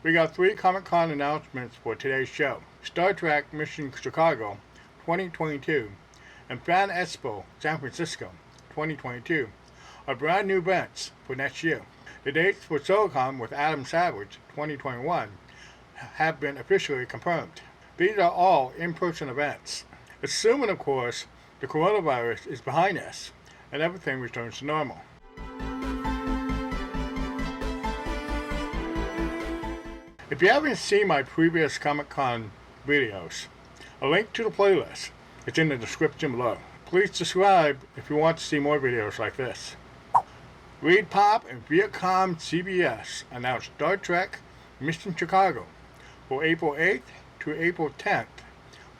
We got 3 Comic-Con announcements for today's show. Star Trek Mission Chicago 2022 and Fan Expo San Francisco 2022 are brand new events for next year. The dates for Silicon with Adam Savage 2021 have been officially confirmed. These are all in-person events, assuming of course the coronavirus is behind us and everything returns to normal. If you haven't seen my previous Comic-Con videos, a link to the playlist is in the description below. Please subscribe if you want to see more videos like this. ReedPop and Viacom CBS announced Star Trek Mission Chicago for April 8th to April 10th,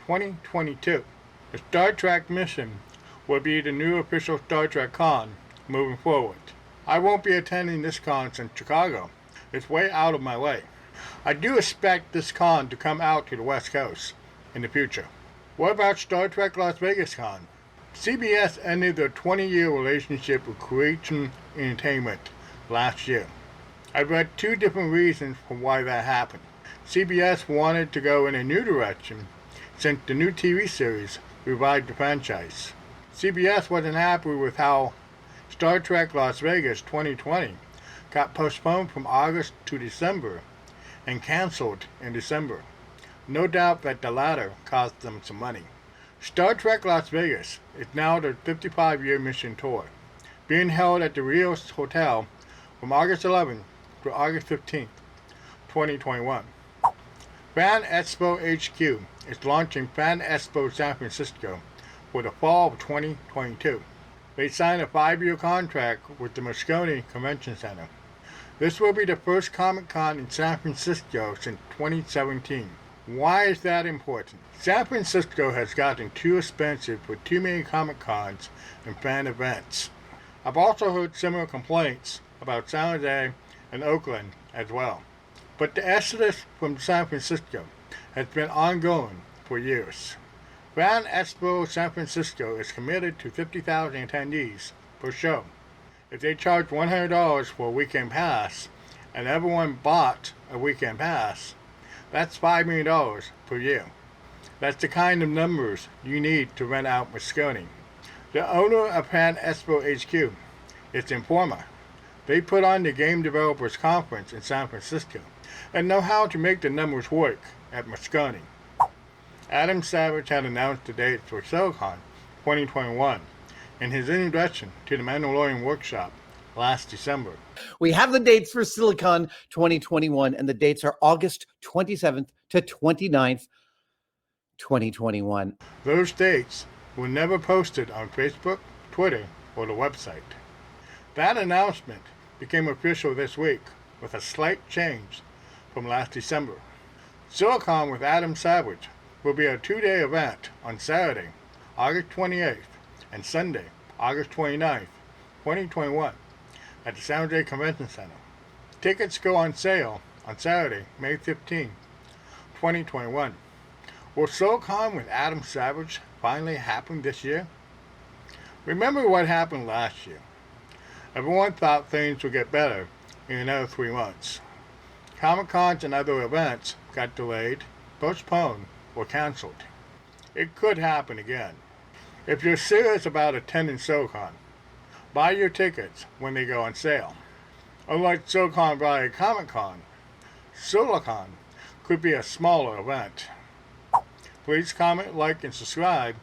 2022. The Star Trek mission will be the new official Star Trek con moving forward. I won't be attending this con in Chicago. It's way out of my way. I do expect this con to come out to the West Coast in the future. What about Star Trek Las Vegas Con? CBS ended their 20-year relationship with Creation Entertainment last year. I've read 2 different reasons for why that happened. CBS wanted to go in a new direction since the new TV series revived the franchise. CBS wasn't happy with how Star Trek Las Vegas 2020 got postponed from August to December and canceled in December. No doubt that the latter cost them some money. Star Trek Las Vegas is now their 55-year mission tour, being held at the Rios Hotel from August 11th to August 15th, 2021. Fan Expo HQ is launching Fan Expo San Francisco for the fall of 2022. They signed a 5-year contract with the Moscone Convention Center. This will be the first Comic-Con in San Francisco since 2017. Why is that important? San Francisco has gotten too expensive for too many Comic-Cons and fan events. I've also heard similar complaints about San Jose and Oakland as well. But the exodus from San Francisco has been ongoing for years. Fan Expo San Francisco is committed to 50,000 attendees per show. If they charge $100 for a weekend pass, and everyone bought a weekend pass, that's $5 million per year. That's the kind of numbers you need to rent out Moscone. The owner of Fan Expo HQ is Informa. They put on the Game Developers Conference in San Francisco and know how to make the numbers work at Moscone. Adam Savage had announced the dates for Silicon 2021 in his introduction to the Mandalorian Workshop last December. We have the dates for Silicon 2021, and the dates are August 27th to 29th, 2021. Those dates were never posted on Facebook, Twitter, or the website. That announcement became official this week with a slight change from last December. Silicon with Adam Savage will be a 2-day event on Saturday, August 28th, and Sunday, August 29th, 2021, at the San Jose Convention Center. Tickets go on sale on Saturday, May 15, 2021. Will Silicon with Adam Savage finally happen this year? Remember what happened last year. Everyone thought things would get better in another 3 months. Comic-Cons and other events got delayed, postponed, or canceled. It could happen again. If you're serious about attending Silicon, buy your tickets when they go on sale. Unlike Silicon Valley Comic-Con, Silicon could be a smaller event. Please comment, like, and subscribe,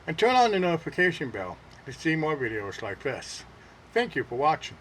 and turn on the notification bell to see more videos like this. Thank you for watching.